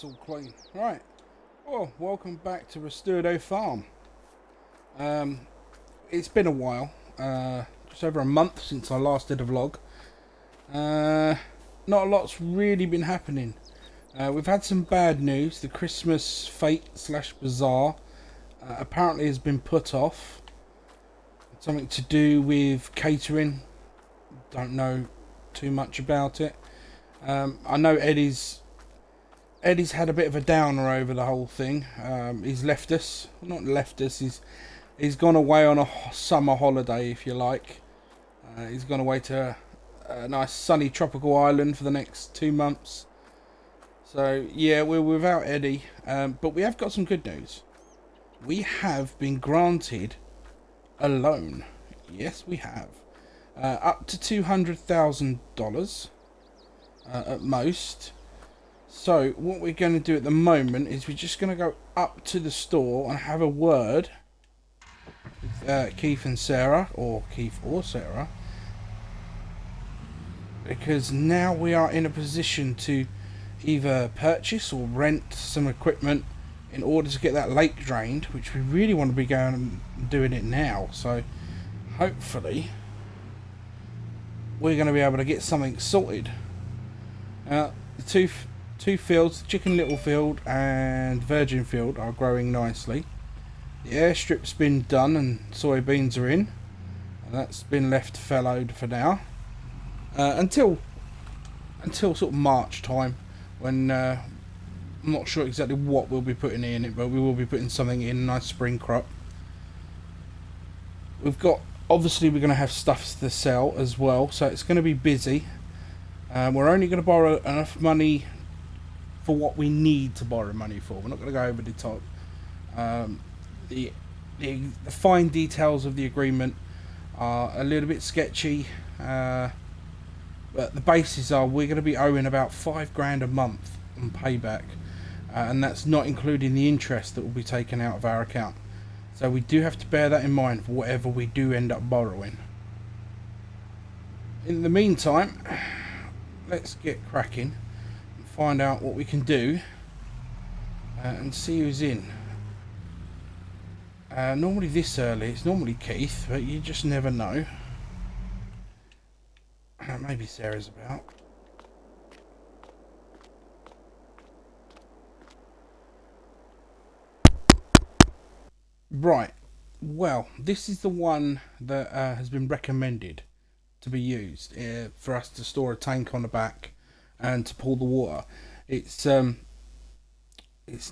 that's all clean. Right. Well, welcome back to RESTAURO FARM. It's been a while. Just over a month since I last did a vlog. Not a lot's really been happening. We've had some bad news. The Christmas fete / bazaar apparently has been put off. Something to do with catering. Don't know too much about it. I know Eddie's had a bit of a downer over the whole thing. He's left us. Not left us. He's gone away on a summer holiday, if you like. He's gone away to a nice sunny tropical island for the next 2 months. So yeah, we're without Eddie, but we have got some good news. We have been granted a loan. Yes, we have. Up to $200,000 at most. So what we're going to do at the moment is we're just going to go up to the store and have a word with Keith and Sarah, or Keith or Sarah, because now we are in a position to either purchase or rent some equipment in order to get that lake drained, which we really want to be going and doing it now. So hopefully we're going to be able to get something sorted. The two fields, Chicken Little field and Virgin field, are growing nicely. The airstrip's been done and soybeans are in, and that's been left fallowed for now until sort of March time, when I'm not sure exactly what we'll be putting in it, but we will be putting something in, a nice spring crop. Obviously we're going to have stuff to sell as well, so it's going to be busy. We're only going to borrow enough money for what we need to borrow money for. We're not going to go over the top. The fine details of the agreement are a little bit sketchy, but the bases are we're going to be owing about $5 grand a month on payback, and that's not including the interest that will be taken out of our account. So we do have to bear that in mind for whatever we do end up borrowing. In the meantime, let's get cracking and find out what we can do and see who's in. Normally this early, it's normally Keith, but you just never know. Maybe Sarah's about. Right, well, this is the one that has been recommended to be used for us to store a tank on the back and to pull the water. It's a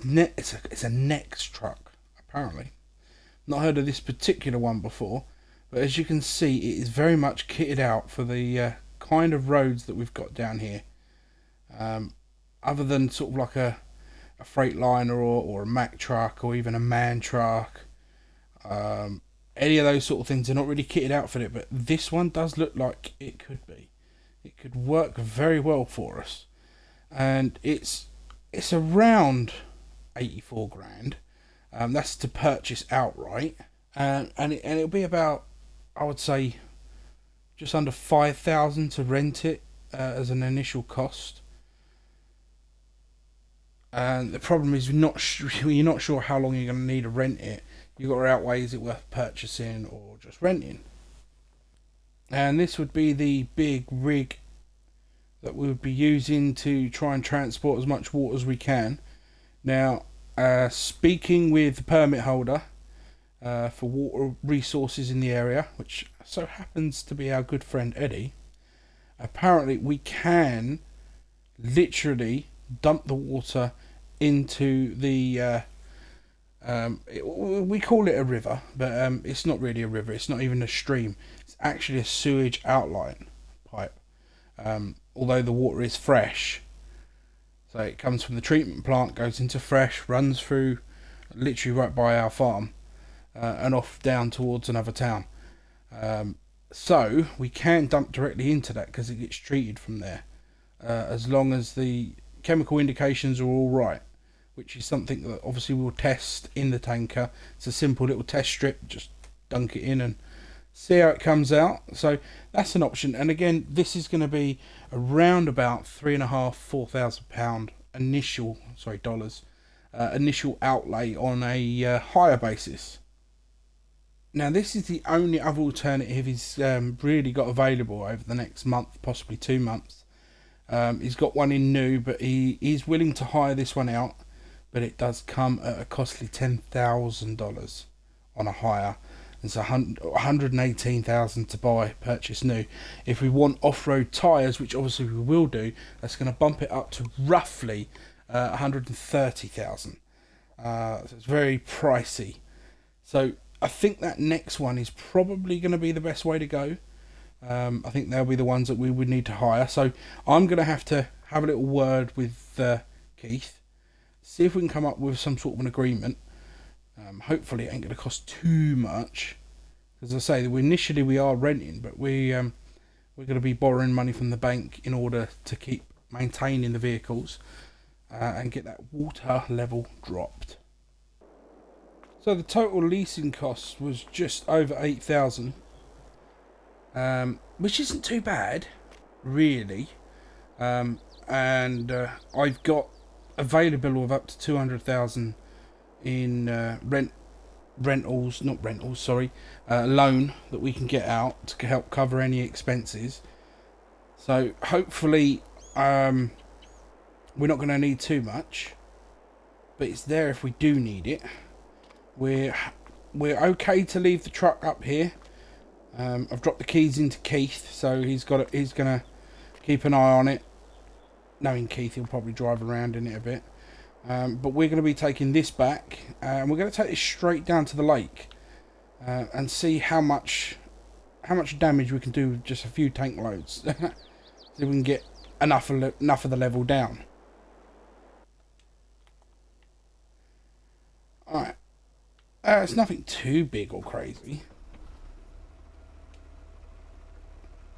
Next truck, apparently. Not heard of this particular one before, but as you can see, it is very much kitted out for the kind of roads that we've got down here. Other than sort of like a Freightliner or a Mack truck or even a MAN truck, any of those sort of things are not really kitted out for it, but this one does look like it could be. It could work very well for us, and it's around 84 grand. That's to purchase outright, and it'll be about, I would say, just under 5,000 to rent it as an initial cost. And the problem is you're not sure how long you're going to need to rent it. You've got to outweigh, is it worth purchasing or just renting? And this would be the big rig that we would be using to try and transport as much water as we can. Now, speaking with the permit holder for water resources in the area, which so happens to be our good friend Eddie, apparently we can literally dump the water into the we call it a river, but it's not really a river, it's not even a stream, it's actually a sewage outlet pipe, although the water is fresh. So it comes from the treatment plant, goes into fresh, runs through literally right by our farm, and off down towards another town. So we can dump directly into that because it gets treated from there, as long as the chemical indications are all right, which is something that obviously we'll test in the tanker. It's a simple little test strip, just dunk it in and see how it comes out. So that's an option, and again, this is going to be around about £3,500–4,000 initial, sorry, dollars, initial outlay on a hire basis. Now, this is the only other alternative he's really got available over the next month, possibly 2 months. He's got one in new, but he is willing to hire this one out, but it does come at a costly $10,000 on a hire. It's $118,000 to buy, purchase new. If we want off-road tyres, which obviously we will do, that's going to bump it up to roughly $130,000. So it's very pricey. So I think that next one is probably going to be the best way to go. I think they'll be the ones that we would need to hire. So I'm going to have a little word with Keith, see if we can come up with some sort of an agreement. Hopefully it ain't going to cost too much. As I say, initially we are renting, but we're going to be borrowing money from the bank in order to keep maintaining the vehicles and get that water level dropped. So the total leasing cost was just over $8,000, which isn't too bad, really. And I've got available of up to $200,000 in loan that we can get out to help cover any expenses. So hopefully we're not going to need too much, but it's there if we do need it. We're okay to leave the truck up here. I've dropped the keys into Keith, so he's gonna keep an eye on it. Knowing Keith, he'll probably drive around in it a bit. But we're going to be taking this back, and we're going to take this straight down to the lake and see how much damage we can do with just a few tank loads. So we can get enough of the level down. Alright. It's nothing too big or crazy.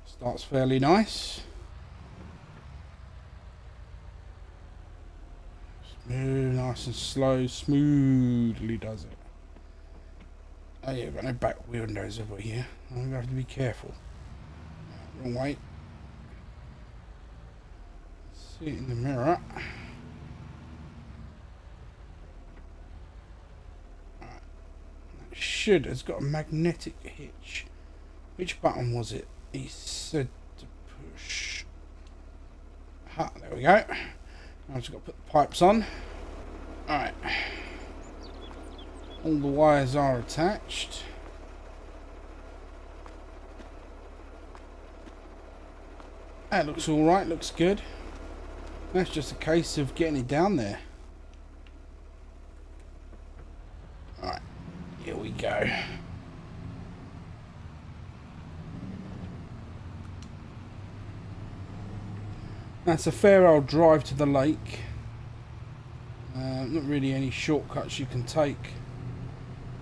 Starts fairly nice. Smooth, nice and slow, smoothly does it. Oh yeah, we've got no back windows over here. I'm going to have to be careful. Wrong way. See it in the mirror. It's got a magnetic hitch. Which button was it? He said to push. There we go. I've just got to put the pipes on. Alright. All the wires are attached. That looks alright, looks good. That's just a case of getting it down there. Alright. Here we go. That's a fair old drive to the lake. Not really any shortcuts you can take,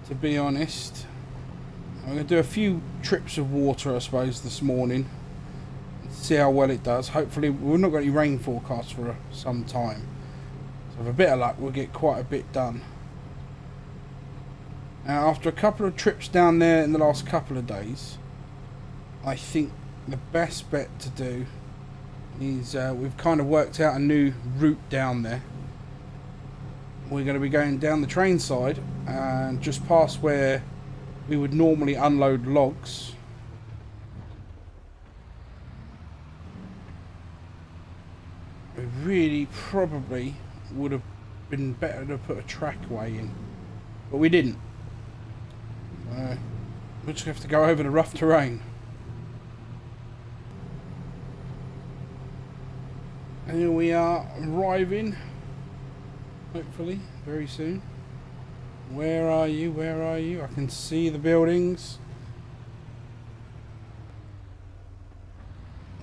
to be honest. I'm going to do a few trips of water, I suppose, this morning. See how well it does. Hopefully, we've not got any rain forecast for some time. So with a bit of luck, we'll get quite a bit done. Now, after a couple of trips down there in the last couple of days, I think the best bet to do is we've kind of worked out a new route down there. We're going to be going down the train side and just past where we would normally unload logs. It really probably would have been better to put a trackway in, but we didn't. We just have to go over the rough terrain. And here we are arriving, hopefully, very soon. Where are you? Where are you? I can see the buildings.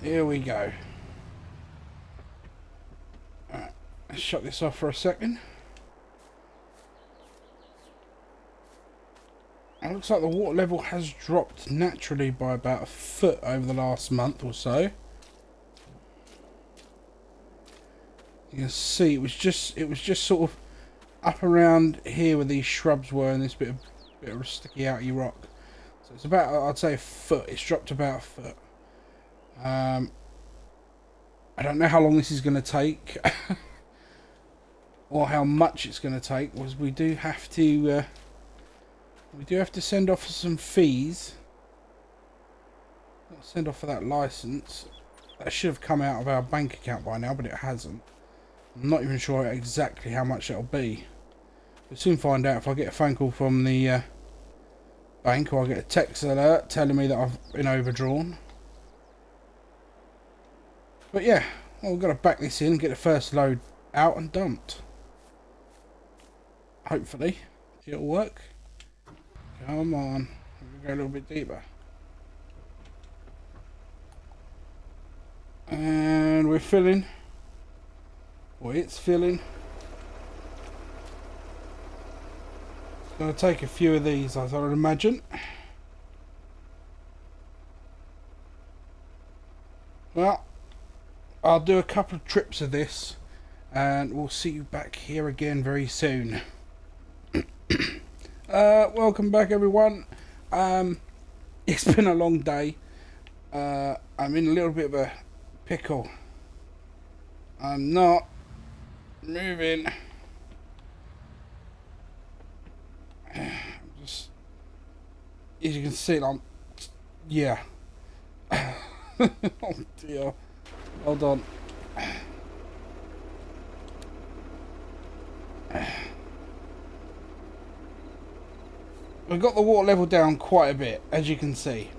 Here we go. Alright, let's shut this off for a second. It looks like the water level has dropped naturally by about a foot over the last month or so. You can see it was just sort of up around here where these shrubs were and this bit of sticky outy rock. So it's about, I'd say, a foot. It's dropped about a foot. I don't know how long this is going to take. or how much it's going to take, was we do have to send off some fees. Send off for that license. That should have come out of our bank account by now, but it hasn't. I'm not even sure exactly how much that'll be. We'll soon find out if I get a phone call from the bank, or I get a text alert telling me that I've been overdrawn. But yeah, well, we've got to back this in, get the first load out and dumped. Hopefully it'll work. Come on, we'll go a little bit deeper. And we're filling. Or it's filling. It's going to take a few of these, as I would imagine. Well, I'll do a couple of trips of this, and we'll see you back here again very soon. Welcome back, everyone. It's been a long day. I'm in a little bit of a pickle. I'm not moving. Just, as you can see, I'm, yeah. Oh dear. Hold on. We've got the water level down quite a bit, as you can see.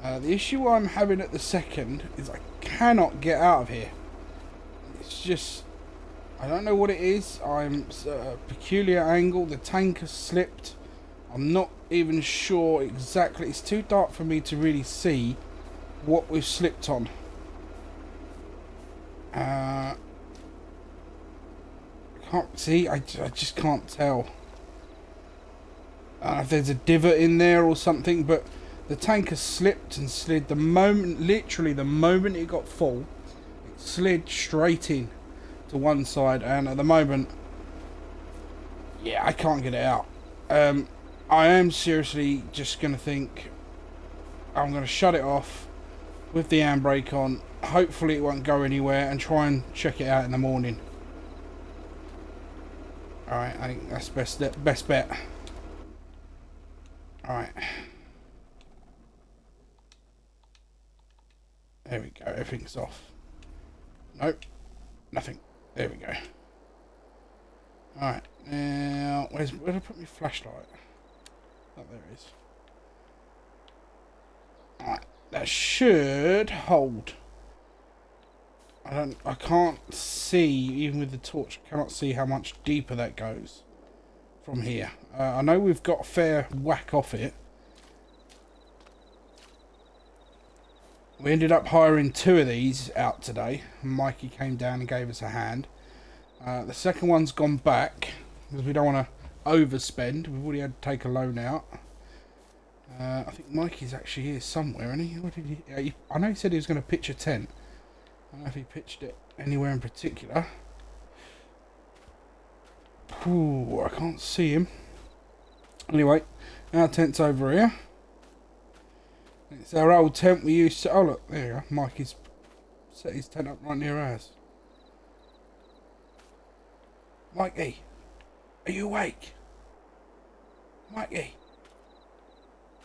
The issue I'm having at the second is I cannot get out of here. It's just, I don't know what it is. I'm at a peculiar angle. The tank has slipped. I'm not even sure exactly. It's too dark for me to really see what we've slipped on. I can't see. I just can't tell. I don't know if there's a divot in there or something, but the tank has slipped and slid the moment, literally the moment it got full, it slid straight in to one side, and at the moment, yeah, I can't get it out. I am seriously just going to think I'm going to shut it off with the handbrake on. Hopefully it won't go anywhere, and try and check it out in the morning. Alright, I think that's best bet. Alright. There we go, everything's off. Nope, nothing. There we go. Alright, now, where did I put my flashlight? Oh, there it is. Alright, that should hold. I can't see, even with the torch, I cannot see how much deeper that goes from here. I know we've got a fair whack off it. We ended up hiring 2 of these out today. Mikey came down and gave us a hand. The second one's gone back because we don't want to overspend. We've already had to take a loan out. I think Mikey's actually here somewhere, isn't he? What did he? I know he said he was going to pitch a tent. I don't know if he pitched it anywhere in particular. Ooh, I can't see him. Anyway, our tent's over here. It's our old tent we used to... Oh look, there you go. Mikey's set his tent up right near ours. Mikey, are you awake? Mikey.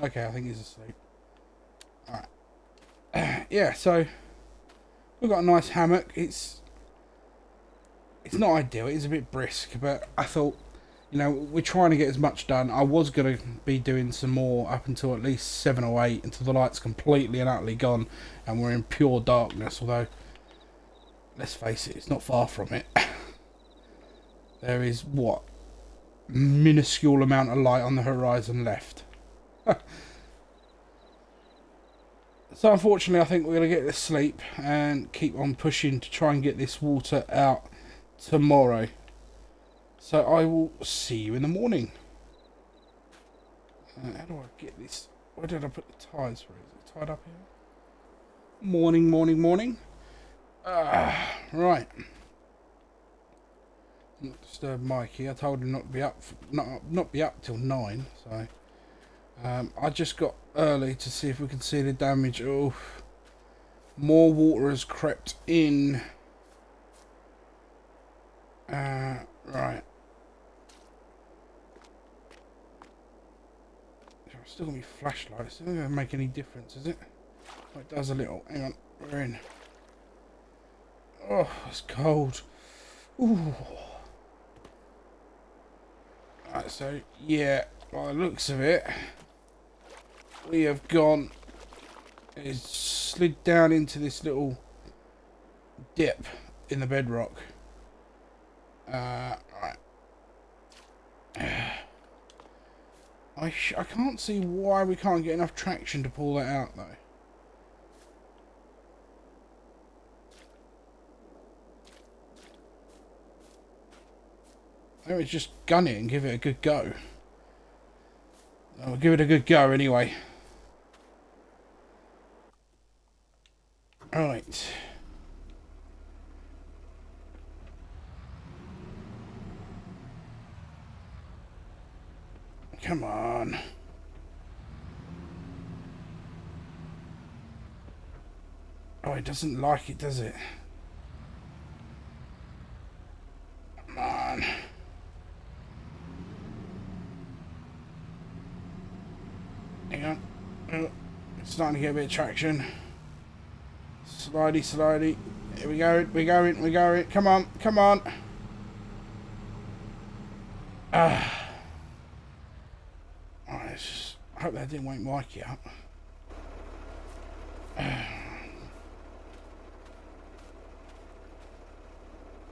Okay, I think he's asleep. Alright. Yeah, so we've got a nice hammock. It's not ideal. It is a bit brisk, but I thought, you know, we're trying to get as much done. I was going to be doing some more up until at least 7 or 8, until the light's completely and utterly gone and we're in pure darkness, although, let's face it, it's not far from it. There is, what, minuscule amount of light on the horizon left. So unfortunately, I think we're going to get to sleep and keep on pushing to try and get this water out tomorrow. So I will see you in the morning. How do I get this? Where did I put the ties for? Is it tied up here? Morning, morning, morning. Right. Not disturb Mikey. I told him not to be up, not be up till 9. So I just got early to see if we can see the damage. Oh, more water has crept in. Right. I've still got my flashlight. It's not going to make any difference, is it? Oh, it does a little. Hang on. We're in. Oh, it's cold. Ooh. Right, so, yeah, by the looks of it, we have gone... It's slid down into this little dip in the bedrock. Right. I can't see why we can't get enough traction to pull that out, though. Maybe just gun it and give it a good go. I'll give it a good go anyway. Right. Come on. Oh, it doesn't like it, does it? Come on. Hang on. Oh, it's starting to get a bit of traction. Slidey, slidey. Here we go. We're going. Come on, come on. I hope that didn't wake Mikey up.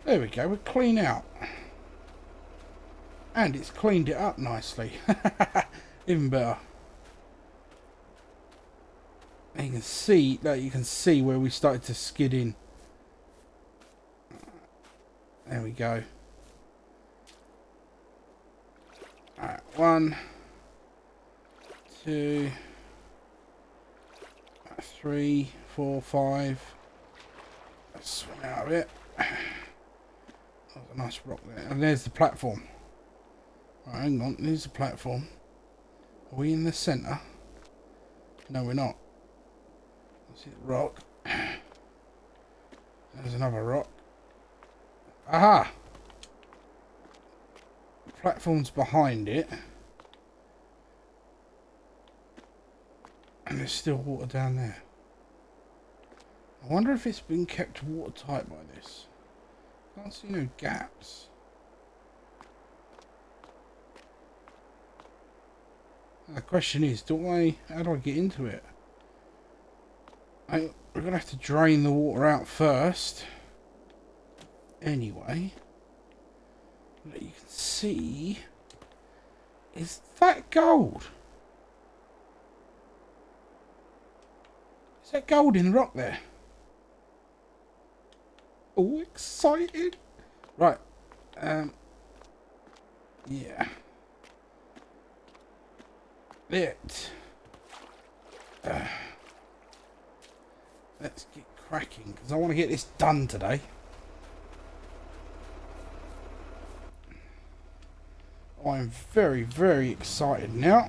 There we go, we're clean out. And it's cleaned it up nicely. Even better. And you can see where we started to skid in. There we go. Alright, 1, 2, 3, 4, 5. Let's swing out of it. There's a nice rock there. And there's the platform. Right, hang on, there's the platform. Are we in the centre? No, we're not. See the rock. There's another rock. Aha! The platform's behind it. And there's still water down there. I wonder if it's been kept watertight by this. Can't see no gaps. The question is, how do I get into it? We're going to have to drain the water out first. Anyway. What you can see is that gold. Is that gold in the rock there? Oh, excited. Right. Yeah. Let's get cracking, because I want to get this done today. I'm very, very excited now.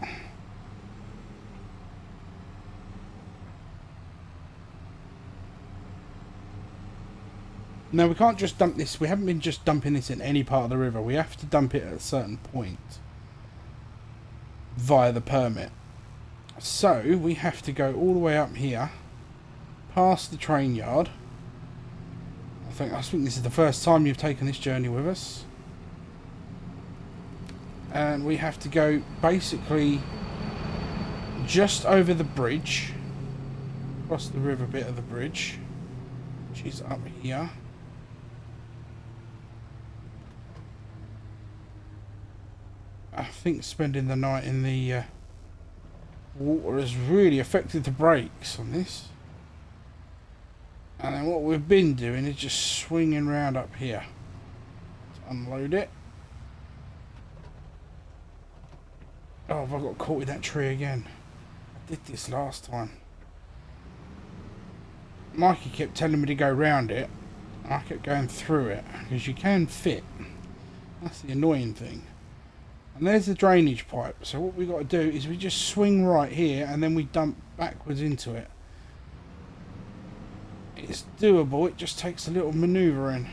Now, we can't just dump this. We haven't been just dumping this in any part of the river. We have to dump it at a certain point via the permit. So, we have to go all the way up here, past the train yard. I think this is the first time you've taken this journey with us. And we have to go basically just over the bridge, across the river bit of the bridge, which is up here. I think spending the night in the water has really affected the brakes on this. And then what we've been doing is just swinging round up here to unload it. Oh, have I got caught with that tree again? I did this last time. Mikey kept telling me to go round it. And I kept going through it, because you can fit. That's the annoying thing. And there's the drainage pipe. So what we've got to do is we just swing right here and then we dump backwards into it. It's doable, it just takes a little manoeuvring.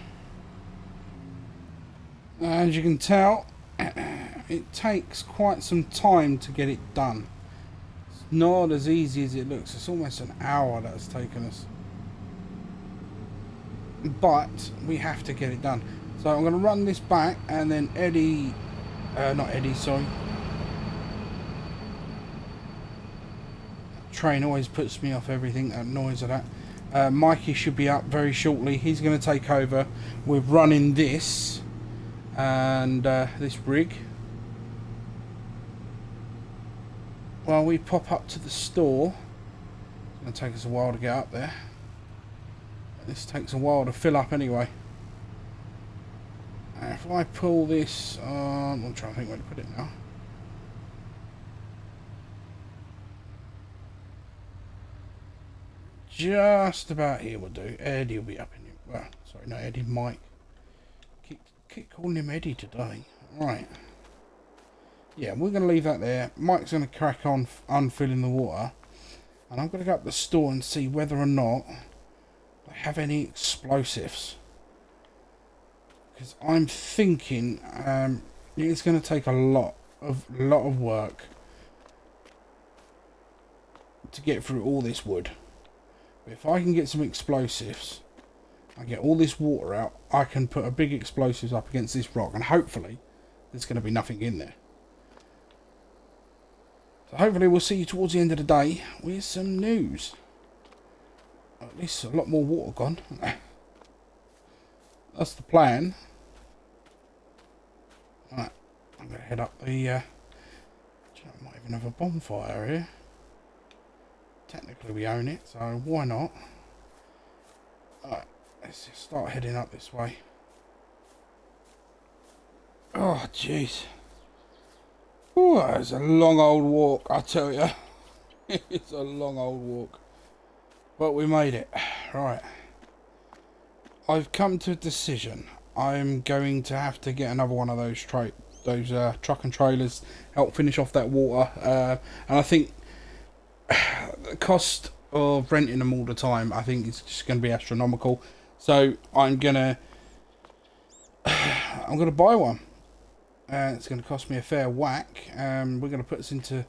As you can tell, it takes quite some time to get it done. It's not as easy as it looks. It's almost an hour that it's taken us. But we have to get it done. So I'm going to run this back, and then Eddie... not Eddie, sorry. Train always puts me off everything, that noise of that. Mikey should be up very shortly. He's going to take over with running this and this rig while we pop up to the store. It's going to take us a while to get up there. This takes a while to fill up anyway. If I pull this on, I'm trying to think where to put it now. Just about here will do. Eddie will be up in here. Well, sorry, no, Eddie, Mike. Keep calling him Eddie today. Right. Yeah, we're going to leave that there. Mike's going to crack on unfilling the water. And I'm going to go up to the store and see whether or not they have any explosives. Because I'm thinking it's going to take a lot of work to get through all this wood. But if I can get some explosives, I get all this water out, I can put a big explosives up against this rock, and hopefully there's going to be nothing in there. So hopefully we'll see you towards the end of the day with some news. At least a lot more water gone. That's the plan. Right, I'm going to head up the... do you know, I might even have a bonfire here. Technically we own it, so why not? Alright, let's just start heading up this way. Oh, jeez. Oh, it's a long old walk, I tell you. It's a long old walk. But we made it. Right. I've come to a decision. I'm going to have to get another one of those truck and trailers, help finish off that water. And I think the cost of renting them all the time, I think it's just going to be astronomical. So I'm gonna buy one. It's going to cost me a fair whack. We're going to put us into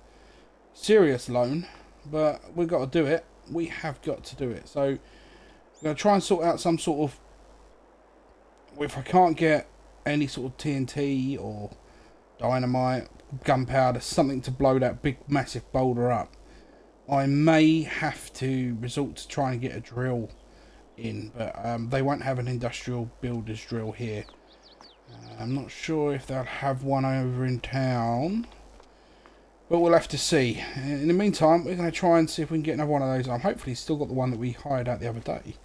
serious loan, but we've got to do it. We have got to do it. So I'm going to try and sort out some sort of... If I can't get any sort of TNT or dynamite, gunpowder, something to blow that big massive boulder up, I may have to resort to trying to get a drill in, but they won't have an industrial builder's drill here. I'm not sure if they'll have one over in town, but we'll have to see. In the meantime, we're going to try and see if we can get another one of those. I'm hopefully still got the one that we hired out the other day.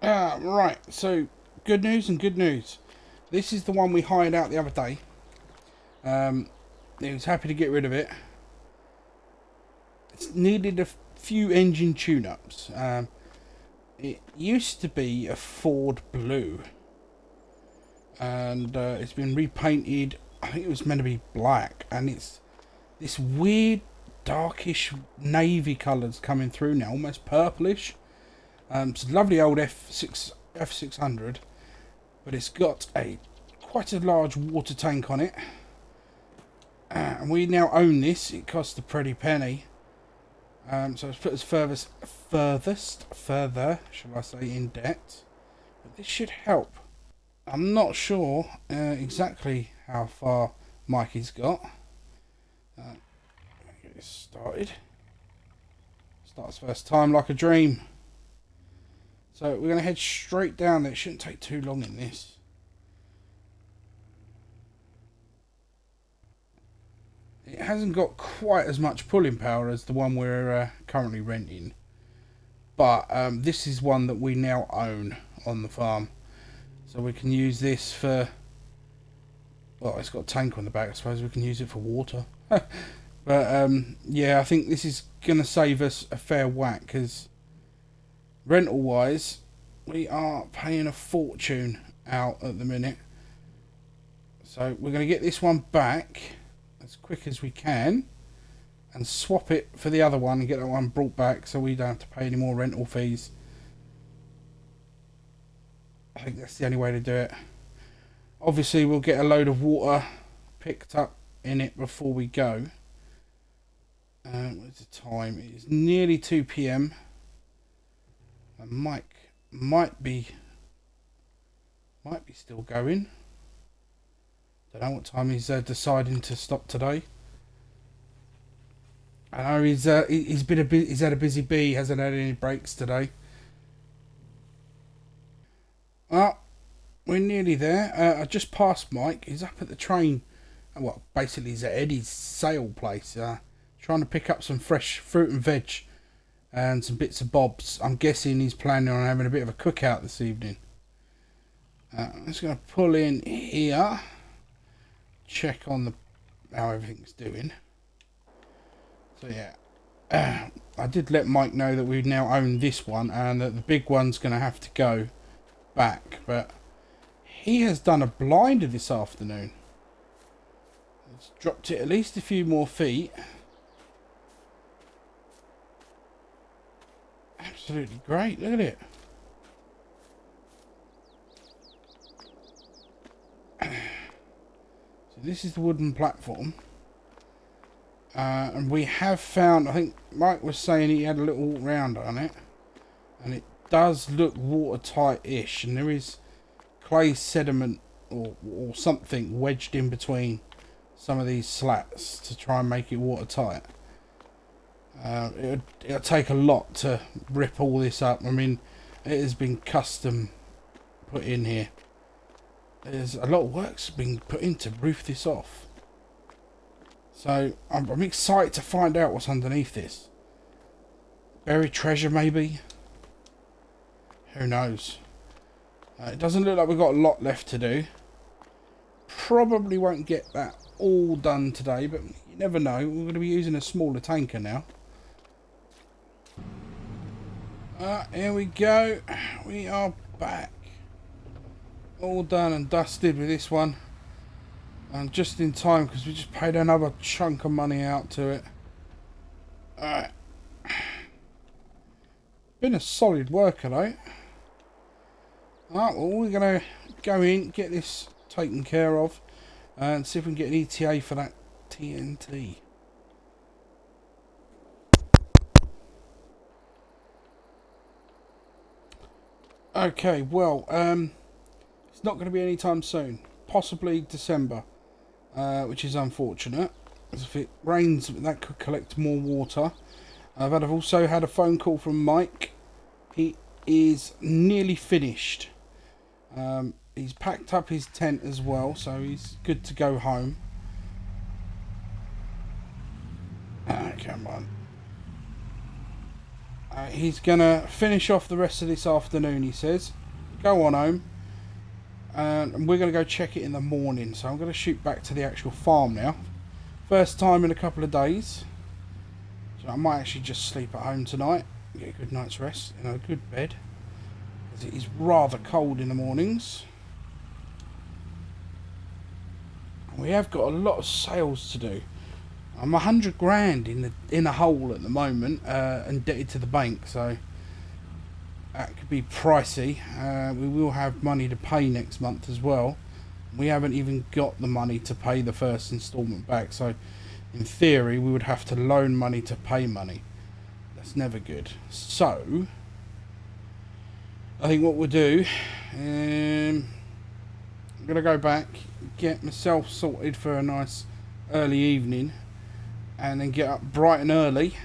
Right, so good news and good news. This is the one we hired out the other day. He was happy to get rid of it. It's needed a few engine tune-ups. It used to be a Ford Blue, and it's been repainted. I think it was meant to be black, and it's this weird darkish navy colours coming through now, almost purplish. It's a lovely old F600, but it's got quite a large water tank on it, and we now own this. It cost a pretty penny. So it's put us further, shall I say, in debt. But this should help. I'm not sure exactly how far Mikey's got. Get this started. Starts first time like a dream. So we're going to head straight down there. It shouldn't take too long in this. It hasn't got quite as much pulling power as the one we're currently renting, but this is one that we now own on the farm, so we can use this for... Well, it's got a tank on the back. I suppose we can use it for water. But yeah, I think this is going to save us a fair whack, because rental wise we are paying a fortune out at the minute. So we're going to get this one back as quick as we can and swap it for the other one and get that one brought back, so we don't have to pay any more rental fees. I think that's the only way to do it. Obviously, we'll get a load of water picked up in it before we go. What's the time? It's nearly 2 p.m. And Mike might be still going. Don't know what time he's deciding to stop today. I know he's had a busy bee. He hasn't had any breaks today. Well, we're nearly there. I just passed Mike. He's up at the train. Well, basically he's at Eddie's sale place. Trying to pick up some fresh fruit and veg and some bits of bobs. I'm guessing he's planning on having a bit of a cookout this evening. I'm just going to pull in here. Check on how everything's doing. So yeah, I did let Mike know that we now own this one and that the big one's going to have to go back, but he has done a blinder this afternoon. It's dropped it at least a few more feet. Absolutely great, look at it. So this is the wooden platform. And we have found, I think Mike was saying he had a little round on it, and it does look watertight-ish, and there is clay sediment or something wedged in between some of these slats to try and make it watertight. It'll take a lot to rip all this up. I mean, it has been custom put in here. There's a lot of work's been put in to roof this off. So I'm excited to find out what's underneath this. Buried treasure, maybe? Who knows? It doesn't look like we've got a lot left to do. Probably won't get that all done today, but you never know. We're going to be using a smaller tanker now. Here we go. We are back. All done and dusted with this one. And just in time, because we just paid another chunk of money out to it. Alright. Been a solid worker though. Alright, well we're going to go in, get this taken care of, and see if we can get an ETA for that TNT. Okay, well, it's not going to be any time soon. Possibly December. Which is unfortunate, as if it rains that could collect more water. I've also had a phone call from Mike. He is nearly finished. He's packed up his tent as well, so he's good to go home. Come on. He's gonna finish off the rest of this afternoon, he says. Go on home. And we're going to go check it in the morning. So I'm going to shoot back to the actual farm now. First time in a couple of days. So I might actually just sleep at home tonight. Get a good night's rest in a good bed. Because it is rather cold in the mornings. We have got a lot of sales to do. I'm 100 grand in a hole at the moment. Indebted to the bank. So that could be pricey. We will have money to pay next month as well. We haven't even got the money to pay the first instalment back. So, in theory, we would have to loan money to pay money. That's never good. So, I think what we'll do, I'm going to go back, get myself sorted for a nice early evening, and then get up bright and early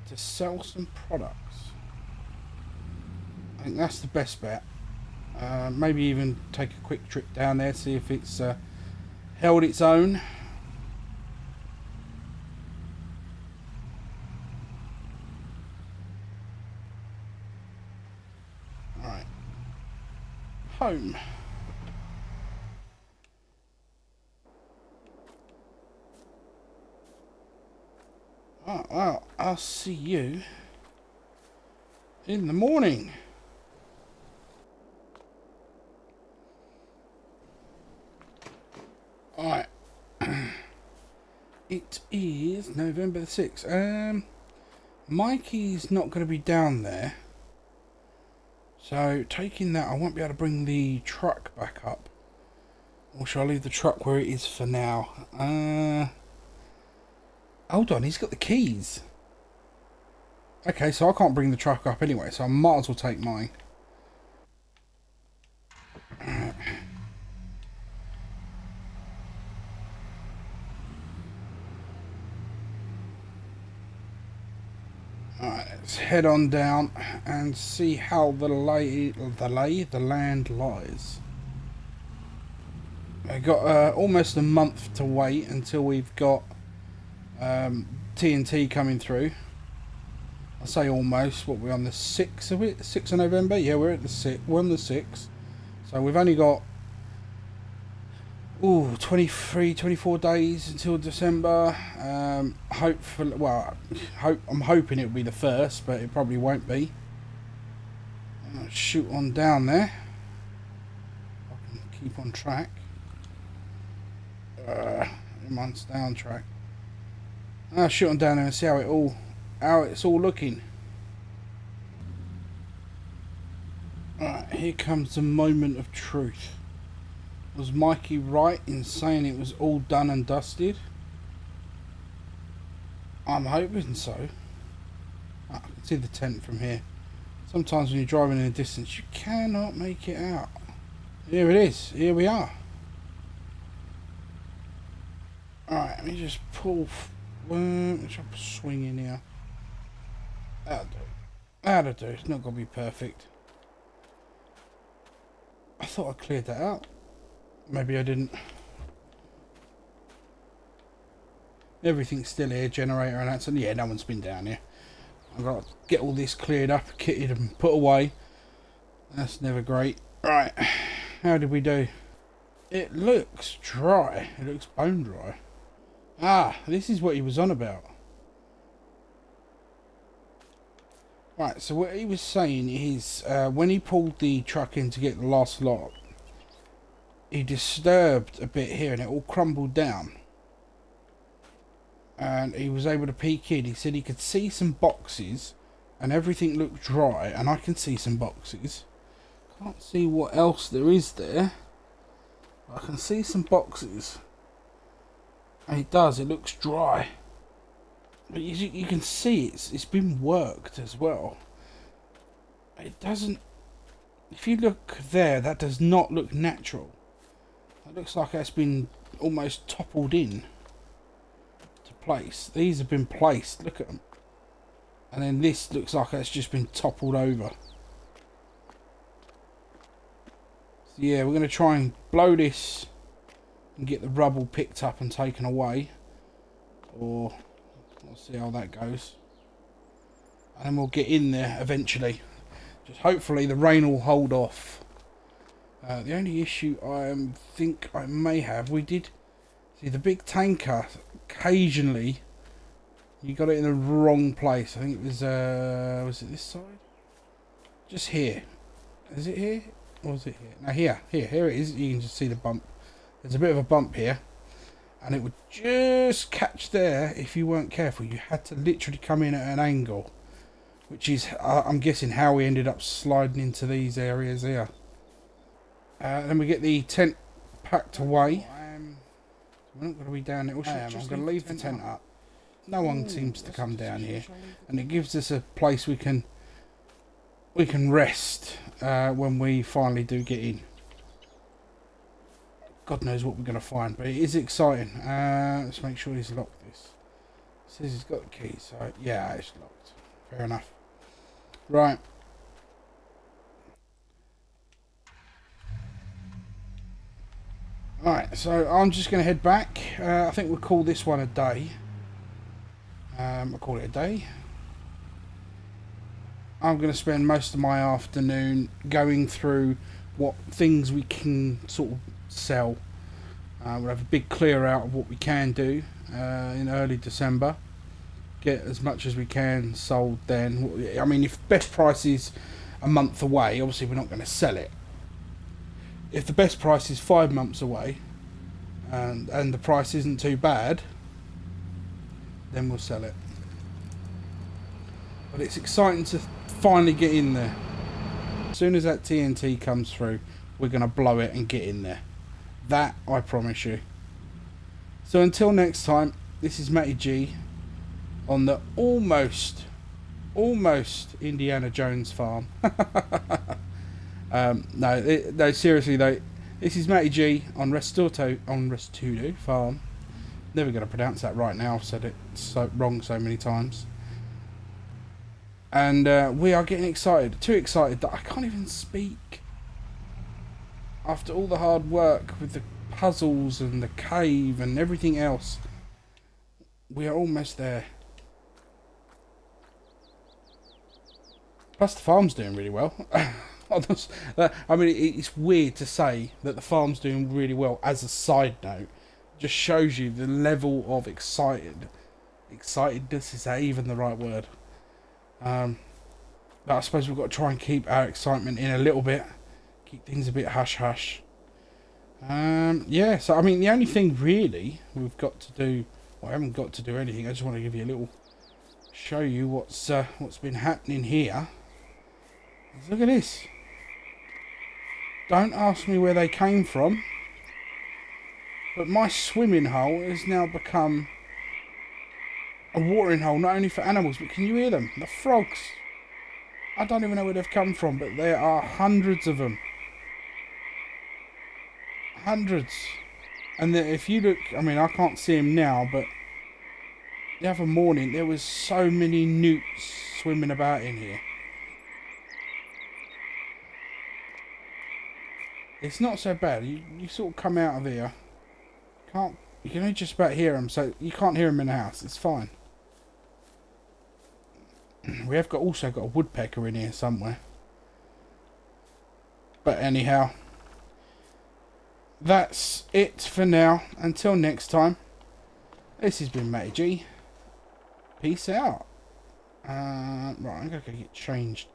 to sell some products. I think that's the best bet. Maybe even take a quick trip down there, see if it's held its own. Alright. Home. Oh, well, I'll see you in the morning. Alright. It is November the 6th. Mikey's not going to be down there. So taking that, I won't be able to bring the truck back up. Or shall I leave the truck where it is for now? Hold on, he's got the keys. Okay, so I can't bring the truck up anyway, so I might as well take mine. Alright, let's head on down and see how the land lies. We've got almost a month to wait until we've got TNT coming through. I say almost. What, we're on the 6th of it? 6th of November? Yeah, we're at the 6th. We're on the 6th. So we've only got 23, 24 days until December. Hopefully, well, I'm hoping it'll be the 1st, but it probably won't be. Shoot on down there. I can keep on track. I'm stay on track. I'll shoot on down there and see how it's all looking. Alright, here comes the moment of truth. Was Mikey right in saying it was all done and dusted? I'm hoping so. I can see the tent from here. Sometimes when you're driving in a distance, you cannot make it out. Here it is. Here we are. Alright, let me just pull. Let's swing in here. That'll do. That'll do. It's not going to be perfect. I thought I cleared that out. Maybe I didn't. Everything's still here, generator and that. So yeah, no one's been down here. I've got to get all this cleared up, kitted and put away. That's never great. Right, how did we do? It looks dry. It looks bone dry. Ah, this is what he was on about. Right, so what he was saying is when he pulled the truck in to get the last lot, he disturbed a bit here and it all crumbled down. And he was able to peek in. He said he could see some boxes and everything looked dry, and I can see some boxes. Can't see what else there is there. I can see some boxes. And it does, it looks dry. But you can see it's been worked as well. It doesn't... If you look there, that does not look natural. It looks like it's been almost toppled in to place. These have been placed, look at them. And then this looks like it's just been toppled over. So yeah, we're going to try and blow this and get the rubble picked up and taken away. Or we'll see how that goes. And then we'll get in there eventually. Just hopefully the rain will hold off. The only issue I think I may have, we did see the big tanker occasionally. You got it in the wrong place. I think it was it this side? Just here. Is it here? Or is it here? No, here it is. You can just see the bump. There's a bit of a bump here. And it would just catch there if you weren't careful. You had to literally come in at an angle. Which is, I'm guessing, how we ended up sliding into these areas here. Then we get the tent packed away. We're not going to be down there. I'm going to leave the tent up. No one seems to come down here. And it gives us a place we can rest when we finally do get in. God knows what we're going to find, but it is exciting. Let's make sure he's locked this. It says he's got the key, so yeah, it's locked. Fair enough. Right. Alright, so I'm just going to head back. I think we'll call this one a day. I'll call it a day. I'm going to spend most of my afternoon going through what things we can sort of sell. We'll have a big clear out of what we can do in early December. Get as much as we can sold then. I mean, if best price is a month away, obviously we're not going to sell it. If the best price is 5 months away and the price isn't too bad, then we'll sell it. But it's exciting to finally get in there. As soon as that TNT comes through, we're going to blow it and get in there. That I promise you. So until next time, this is Matty G on the almost Indiana Jones farm. No, seriously though, this is Matty G on RESTAURO farm. Never going to pronounce that right now. I've said it wrong so many times. And we are getting excited. Too excited that I can't even speak. After all the hard work with the puzzles and the cave and everything else, we are almost there. Plus the farm's doing really well. I mean, it's weird to say that the farm's doing really well as a side note. Just shows you the level of excitedness. Is that even the right word? But I suppose we've got to try and keep our excitement in a little bit. Keep things a bit hush-hush. Yeah, so I mean, the only thing really we've got to do... Well, I haven't got to do anything. I just want to give you a little... Show you what's been happening here. Look at this. Don't ask me where they came from. But my swimming hole has now become a watering hole, not only for animals, but can you hear them? The frogs. I don't even know where they've come from, but there are hundreds of them. Hundreds. And if you look, I mean, I can't see them now, but the other morning there was so many newts swimming about in here. It's not so bad. You sort of come out of here. You can only just about hear them, so you can't hear them in the house. It's fine. We have also got a woodpecker in here somewhere. But anyhow, that's it for now. Until next time, this has been Matty G. Peace out. Right, I'm going to get changed.